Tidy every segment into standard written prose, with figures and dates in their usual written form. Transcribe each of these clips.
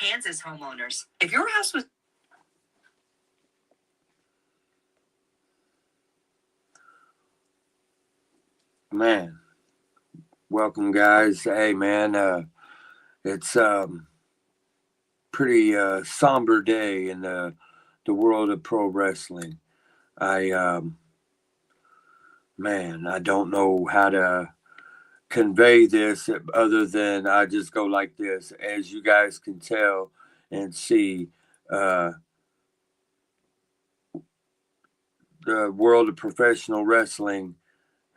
Kansas homeowners. If your house was... Man, welcome guys. Hey man, it's pretty somber day in the world of pro wrestling. I man, I don't know how to convey this other than I just go like this. As you guys can tell and see, uh, the world of professional wrestling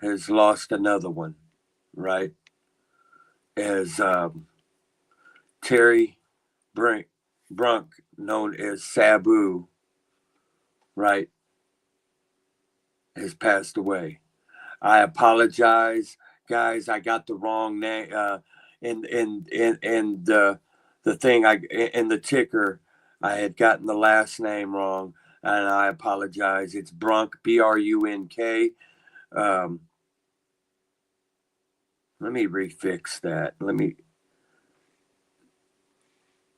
has lost another one, right? As Terry Brunk, known as SABU, right, has passed away. I apologize, guys. I got the wrong name. In the thing I in the ticker, I had gotten the last name wrong, and I apologize. It's Brunk, Brunk. Um, let me refix that. Let me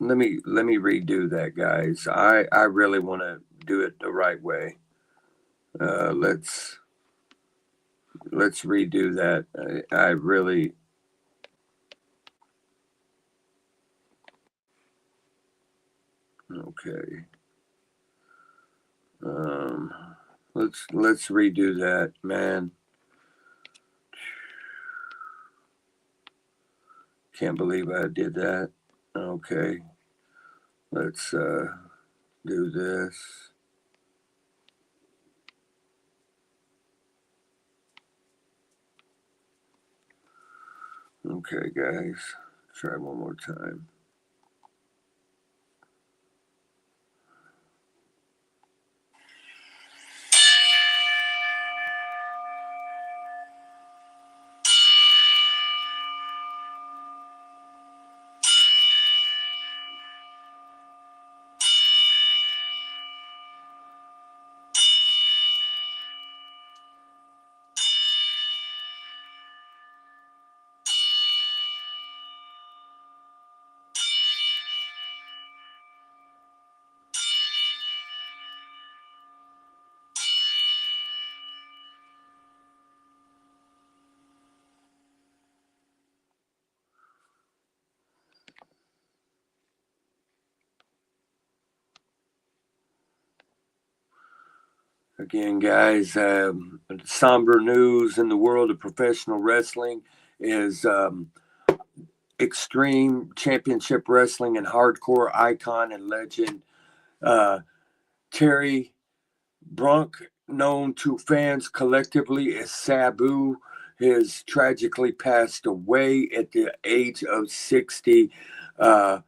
redo that, guys. I really want to do it the right way. Let's redo that. I really. Okay. Um, let's redo that, man. Can't believe I did that. Okay. Let's do this. Okay, guys. Try one more time. Again, guys, somber news in the world of professional wrestling is Extreme Championship Wrestling and hardcore icon and legend uh, Terry Brunk, known to fans collectively as Sabu, has tragically passed away at the age of 60. Uh,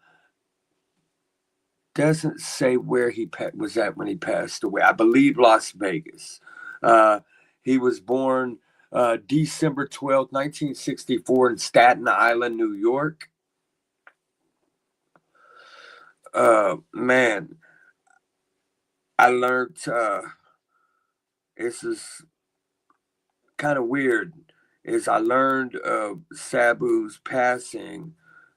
doesn't say where he was at when he passed away. I believe Las Vegas. Uh, he was born December 12th, 1964, in Staten Island, New York. Man, I learned this is kind of weird. Is I learned of Sabu's passing,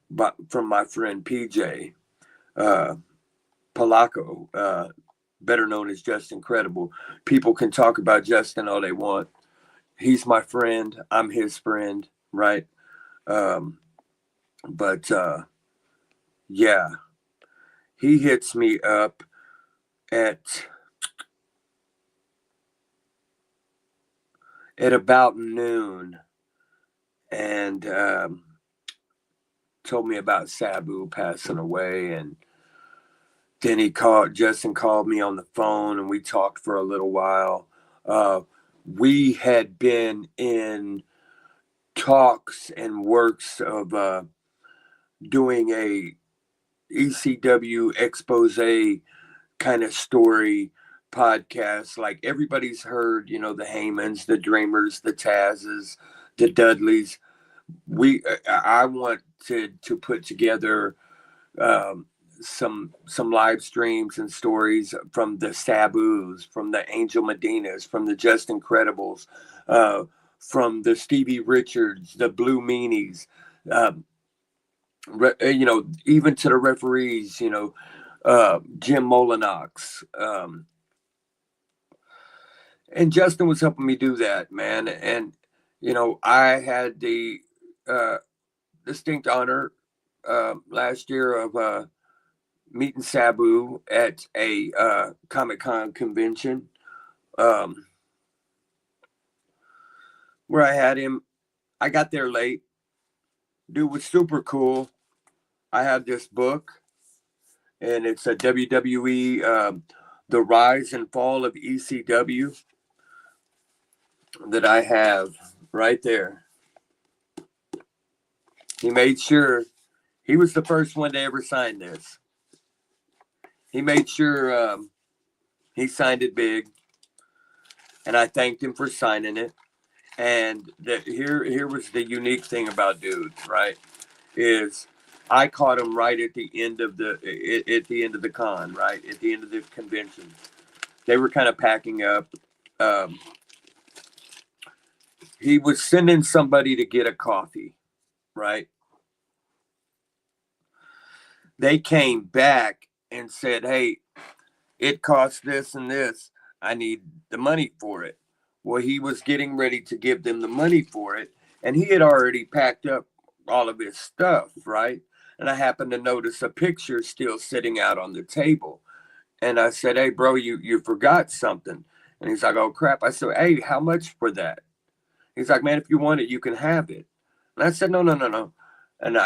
but from my friend PJ uh, Palaco, better known as Justin Credible. People can talk about Justin all they want. He's my friend. I'm his friend, right? Um, but yeah, he hits me up at about noon and told me about Sabu passing away. And then Justin called me on the phone and we talked for a little while. We had been in talks and works of doing a ECW expose kind of story podcast. Like everybody's heard, the Heymans, the Dreamers, the Tazes, the Dudleys. I want to put together um, some live streams and stories from the Sabus, from the Angel Medinas, from the Just Incredibles, from the Stevie Richards, the Blue Meanies, uh, even to the referees, Jim Molinox. And Justin was helping me do that, man. And, I had the uh, distinct honor last year of meeting SABU at a Comic Con convention um, where I had him. I got there late. Dude was super cool. I had this book, and it's a WWE, The Rise and Fall of ECW, that I have right there. He made sure he was the first one to ever sign this. He made sure he signed it big, and I thanked him for signing it. And here was the unique thing about dude, right? Is I caught him right at the end of the con, right at the end of the convention. They were kind of packing up. Um, he was sending somebody to get a coffee, right? They came back and said, "Hey, it costs this and this. I need the money for it." Well, he was getting ready to give them the money for it, and he had already packed up all of his stuff, right? And I happened to notice a picture still sitting out on the table. And I said, "Hey, bro, you forgot something." And he's like, "Oh, crap." I said, "Hey, how much for that?" He's like, "Man, if you want it, you can have it." And I said, "No, no, no, no." And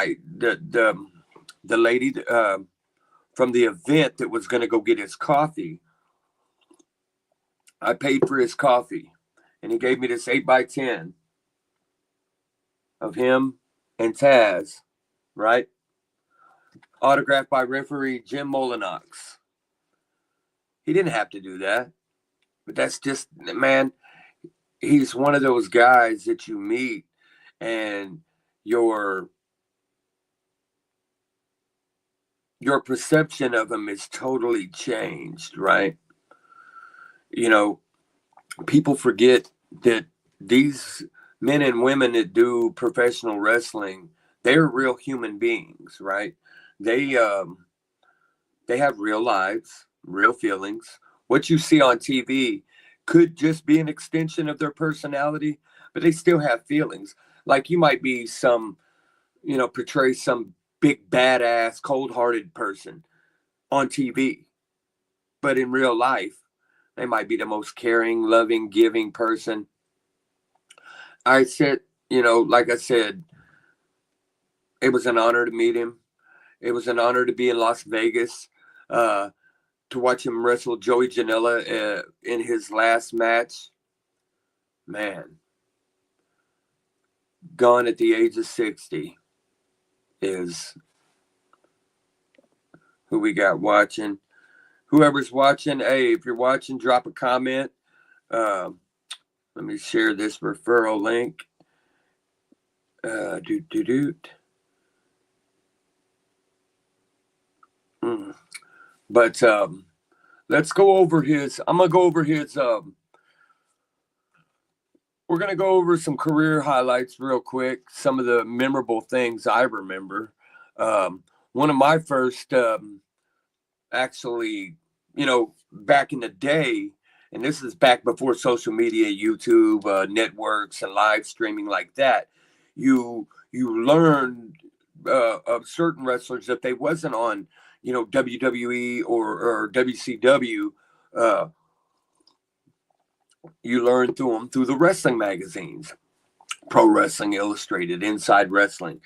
the lady from the event that was going to go get his coffee, I paid for his coffee, and he gave me this 8x10 of him and Taz, right? Autographed by referee Jim Molinox. He didn't have to do that, but that's just, man, he's one of those guys that you meet and your perception of him is totally changed, right? People forget that these men and women that do professional wrestling, they're real human beings, right? They have real lives, real feelings. What you see on TV could just be an extension of their personality, but they still have feelings. Like you might be portray some big badass, cold-hearted person on TV, but in real life, they might be the most caring, loving, giving person. I said, like I said, it was an honor to meet him. It was an honor to be in Las Vegas, to watch him wrestle Joey Janela in his last match. Man, gone at the age of 60 is who we got watching. Whoever's watching, hey, if you're watching, drop a comment. Let me share this referral link. But let's go over his. I'm gonna go over his. We're gonna go over some career highlights real quick. Some of the memorable things I remember. One of my first, actually, back in the day, and this is back before social media, YouTube, networks, and live streaming like that. You learned of certain wrestlers if they wasn't on, WWE or WCW. Uh, you learn through the wrestling magazines, Pro Wrestling Illustrated, Inside Wrestling,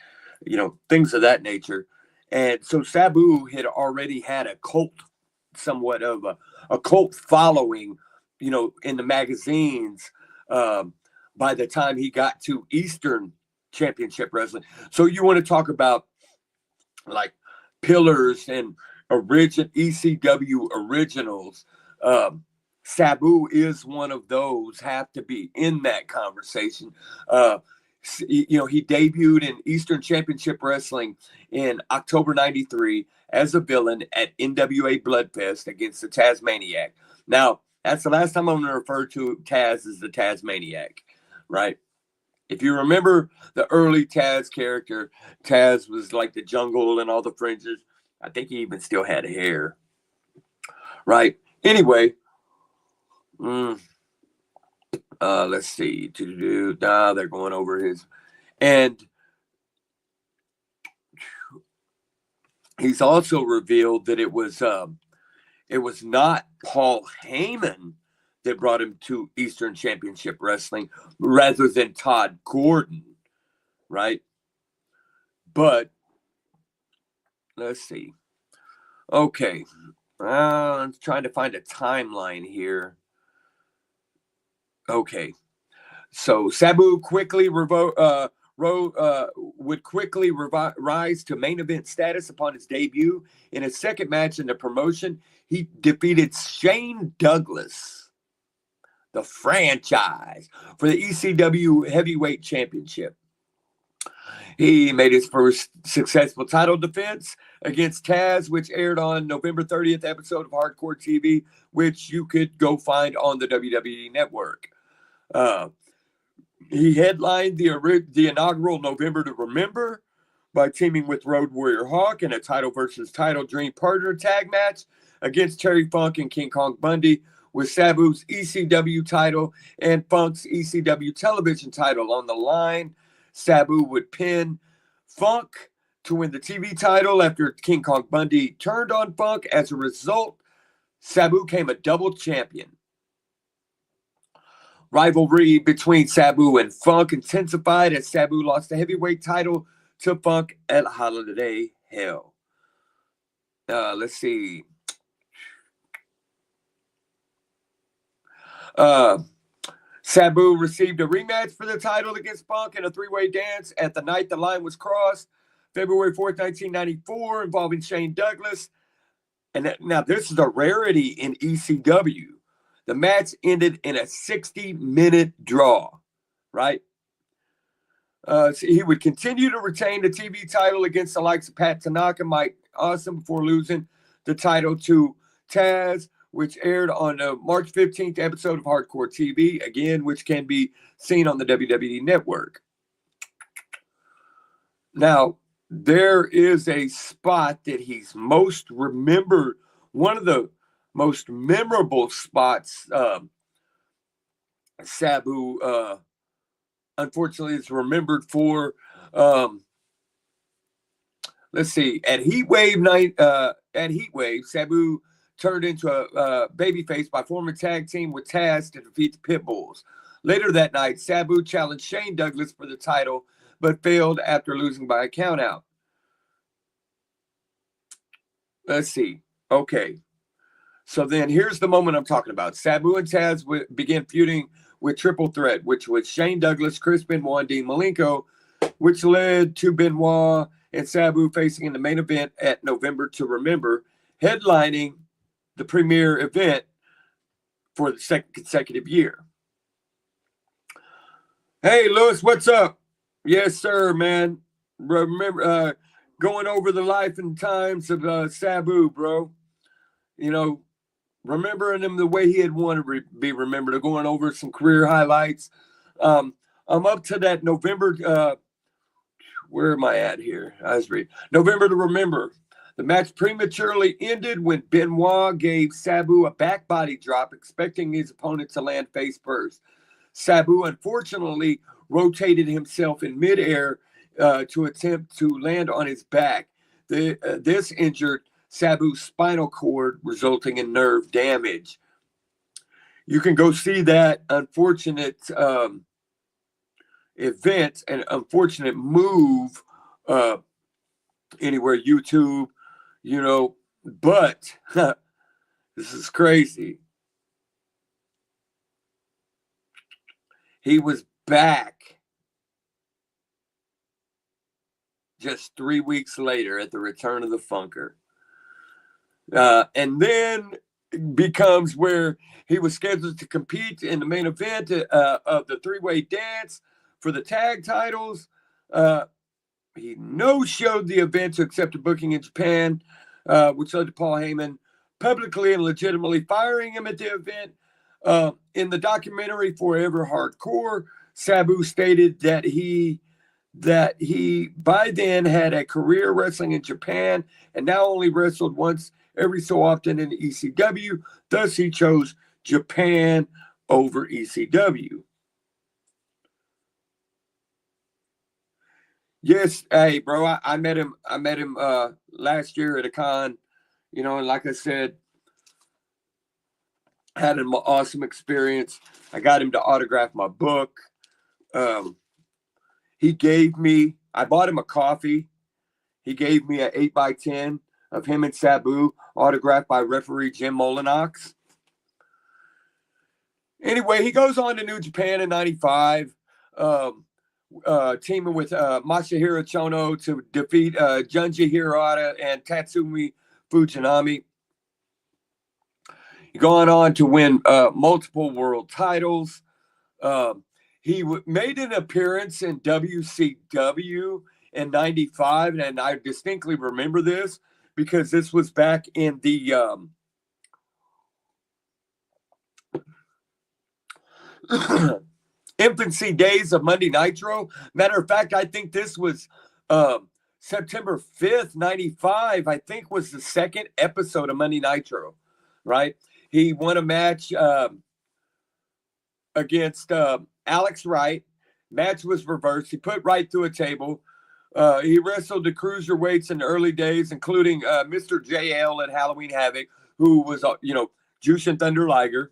things of that nature. And so Sabu had already had somewhat of a cult following, in the magazines, by the time he got to Eastern Championship Wrestling. So you want to talk about like pillars and ECW originals. Sabu is one of those, have to be in that conversation. He debuted in Eastern Championship Wrestling in October 93 as a villain at NWA Bloodfest against the Tasmaniac. Now, that's the last time I'm going to refer to Taz as the Tasmaniac, right? If you remember the early Taz character, Taz was like the jungle and all the fringes. I think he even still had hair. Right? Anyway, let's see. They're going over his. And he's also revealed that it was not Paul Heyman that brought him to Eastern Championship Wrestling rather than Todd Gordon, right? But let's see. Okay. I'm trying to find a timeline here. Okay. So Sabu quickly would quickly rise to main event status upon his debut. In his second match in the promotion, he defeated Shane Douglas, the franchise, for the ECW Heavyweight Championship. He made his first successful title defense against Taz, which aired on November 30th episode of Hardcore TV, which you could go find on the WWE Network. He headlined the inaugural November to Remember by teaming with Road Warrior Hawk in a title versus title Dream Partner tag match against Terry Funk and King Kong Bundy, with Sabu's ECW title and Funk's ECW television title on the line. Sabu would pin Funk to win the TV title after King Kong Bundy turned on Funk. As a result, Sabu became a double champion. Rivalry between Sabu and Funk intensified as Sabu lost the heavyweight title to Funk at Holiday Hell. Let's see. Sabu received a rematch for the title against Funk in a three-way dance at the night the line was crossed, February 4th, 1994, involving Shane Douglas. And now this is a rarity in ECW. The match ended in a 60-minute draw, right? So he would continue to retain the TV title against the likes of Pat Tanaka, Mike Awesome, before losing the title to Taz, which aired on the March 15th episode of Hardcore TV, again, which can be seen on the WWE Network. Now, there is a spot that he's most remembered, one of the most memorable spots Sabu, unfortunately, is remembered for. Let's see. At Heatwave night, Sabu turned into a babyface by forming a tag team with Taz to defeat the Pitbulls. Later that night, Sabu challenged Shane Douglas for the title, but failed after losing by a countout. Let's see. Okay. So then here's the moment I'm talking about. Sabu and Taz began feuding with Triple Threat, which was Shane Douglas, Chris Benoit, and Dean Malenko, which led to Benoit and Sabu facing in the main event at November to Remember, headlining the premier event for the second consecutive year. Hey, Lewis, what's up? Yes, sir, man. Remember, going over the life and times of Sabu, bro. You know, remembering him the way he had wanted to be remembered, going over some career highlights. I'm up to that November. Where am I at here? I was reading. November to Remember. The match prematurely ended when Benoit gave Sabu a back body drop, expecting his opponent to land face first. Sabu, unfortunately, rotated himself in midair to attempt to land on his back. This injured Sabu's spinal cord, resulting in nerve damage. You can go see that unfortunate event and unfortunate move anywhere, YouTube, you know, but this is crazy. He was back just 3 weeks later at the return of the Funker. And then becomes where he was scheduled to compete in the main event of the three-way dance for the tag titles. He no-showed the event to accept a booking in Japan, which led to Paul Heyman publicly and legitimately firing him at the event. In the documentary Forever Hardcore, Sabu stated that he by then had a career wrestling in Japan and now only wrestled once every so often in ECW. Thus, he chose Japan over ECW. Yes, hey, bro, I met him. I met him last year at a con. And like I said, had an awesome experience. I got him to autograph my book. I bought him a coffee. He gave me an 8x10 of him and Sabu, autographed by referee Jim Molinox. Anyway, he goes on to New Japan in '95, teaming with Masahiro Chono to defeat Junji Hirata and Tatsumi Fujinami. Going on to win multiple world titles. He made an appearance in WCW in '95, and I distinctly remember this because this was back in the infancy days of Monday Nitro. Matter of fact, I think this was September 5th, '95, I think was the second episode of Monday Nitro, right? He won a match against Alex Wright. Match was reversed. He put Wright through a table. He wrestled the cruiserweights in the early days, including Mr. JL at Halloween Havoc, who was, Jushin Thunder Liger.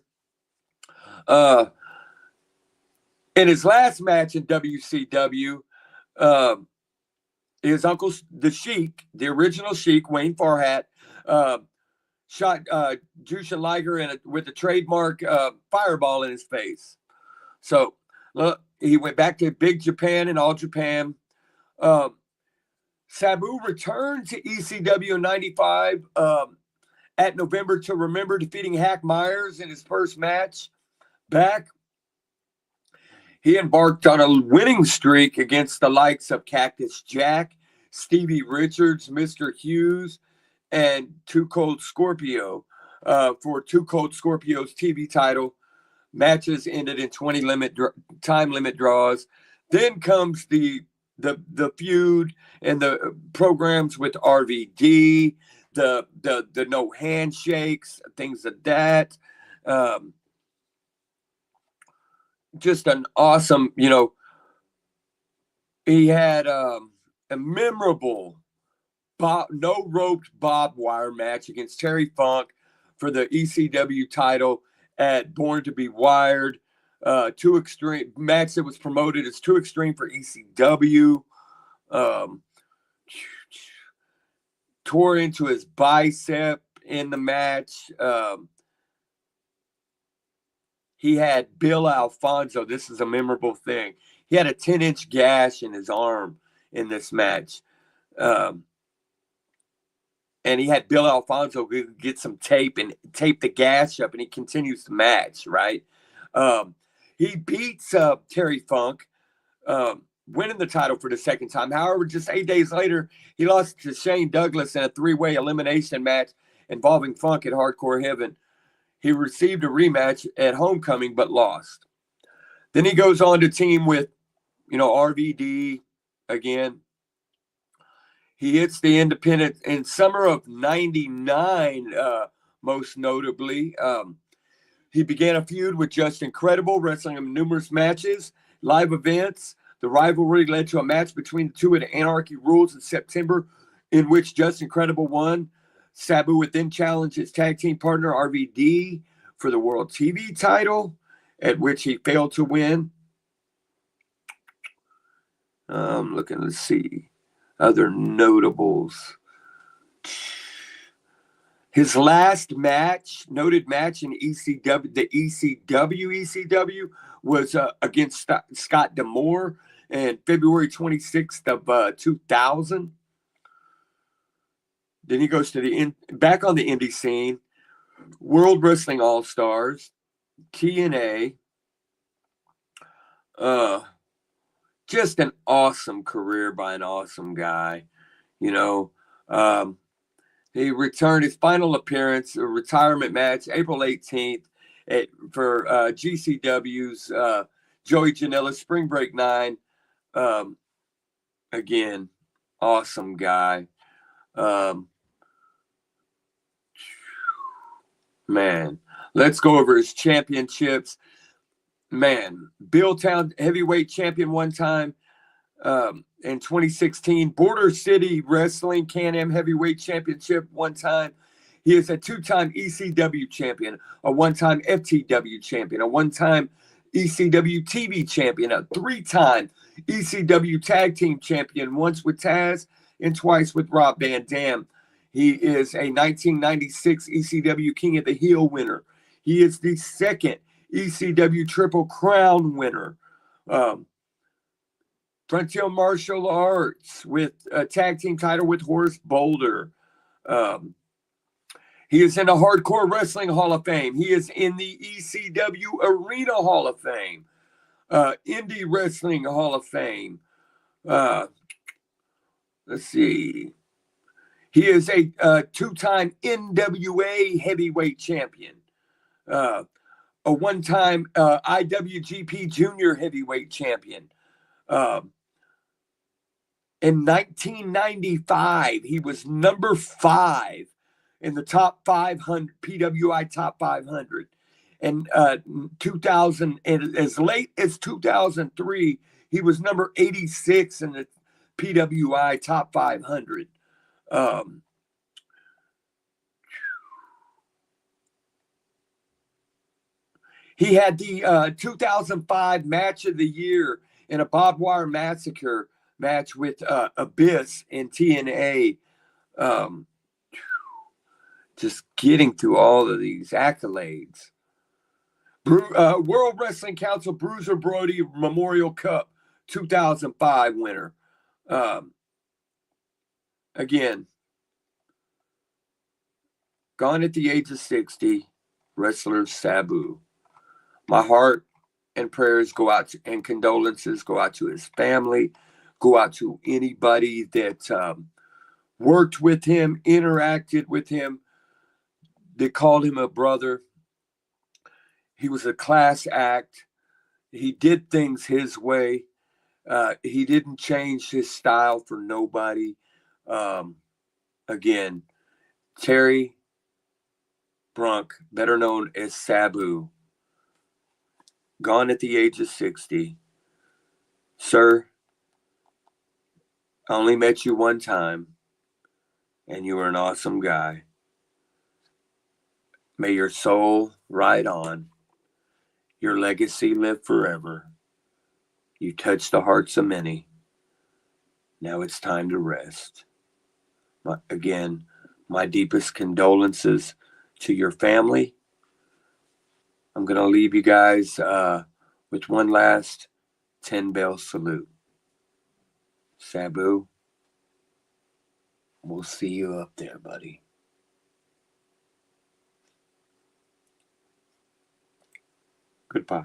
In his last match in WCW, his uncle, the Sheik, the original Sheik, Wayne Farhat, shot Jushin Liger with a trademark fireball in his face. So he went back to Big Japan and All Japan. Sabu returned to ECW in '95 at November to Remember, defeating Hack Myers in his first match back. He embarked on a winning streak against the likes of Cactus Jack, Stevie Richards, Mr. Hughes, and Too Cold Scorpio for Too Cold Scorpio's TV title. Matches ended in 20 time limit draws. Then comes the feud and the programs with RVD, the no handshakes, things like that. Just an awesome, he had a memorable no roped barbed wire match against Terry Funk for the ECW title at Born to Be Wired. Too Extreme match that was promoted as Too Extreme for ECW. Tore into his bicep in the match. He had Bill Alfonso. This is a memorable thing. He had a 10-inch gash in his arm in this match. And he had Bill Alfonso get some tape and tape the gash up, and he continues the match, right? He beats Terry Funk, winning the title for the second time. However, just 8 days later, he lost to Shane Douglas in a 3-way elimination match involving Funk at Hardcore Heaven. He received a rematch at Homecoming, but lost. Then he goes on to team with, RVD again. He hits the independent in summer of '99, most notably. He began a feud with Just Incredible, wrestling him numerous matches, live events. The rivalry led to a match between the two at Anarchy Rules in September, in which Just Incredible won. Sabu would then challenge his tag team partner RVD for the World TV title, at which he failed to win. I'm looking to see other notables. His last noted match in ECW, the ECW, was against Scott D'Amore in February 26th of 2000. Then he goes to back on the indie scene, World Wrestling All-Stars, TNA. Just an awesome career by an awesome guy, He returned his final appearance, a retirement match, April 18th for GCW's Joey Janela, Spring Break 9. Again, awesome guy. Man, let's go over his championships. Man, Billtown heavyweight champion one time in 2016. Border City Wrestling Can-Am heavyweight championship one time. He is a two-time ECW champion, a one-time FTW champion, a one-time ECW TV champion, a three-time ECW tag team champion, once with Taz and twice with Rob Van Dam. He is a 1996 ECW King of the Hill winner. He is the second ECW Triple Crown winner. Frontier Martial Arts with a tag team title with Horace Boulder. He is in the Hardcore Wrestling Hall of Fame. He is in the ECW Arena Hall of Fame. Indie Wrestling Hall of Fame. Let's see. He is a two-time NWA heavyweight champion. A one-time IWGP Junior heavyweight champion. In 1995, he was number 5 in the top 500, PWI top 500. And 2000, and as late as 2003, he was number 86 in the PWI top 500. He had the 2005 match of the year in a barbed wire massacre match with Abyss in TNA. Just getting through all of these accolades. World Wrestling Council Bruiser Brody Memorial Cup 2005 winner. Again, gone at the age of 60, wrestler SABU. My heart and prayers go out to, and condolences go out to his family, go out to anybody that worked with him, interacted with him. They called him a brother. He was a class act. He did things his way. He didn't change his style for nobody. Again, Terry Brunk, better known as SABU, gone at the age of 60. Sir, I only met you one time, and you were an awesome guy. May your soul ride on. Your legacy live forever. You touched the hearts of many. Now it's time to rest. Again, my deepest condolences to your family. I'm going to leave you guys with one last 10-bell salute. SABU, we'll see you up there, buddy. Goodbye.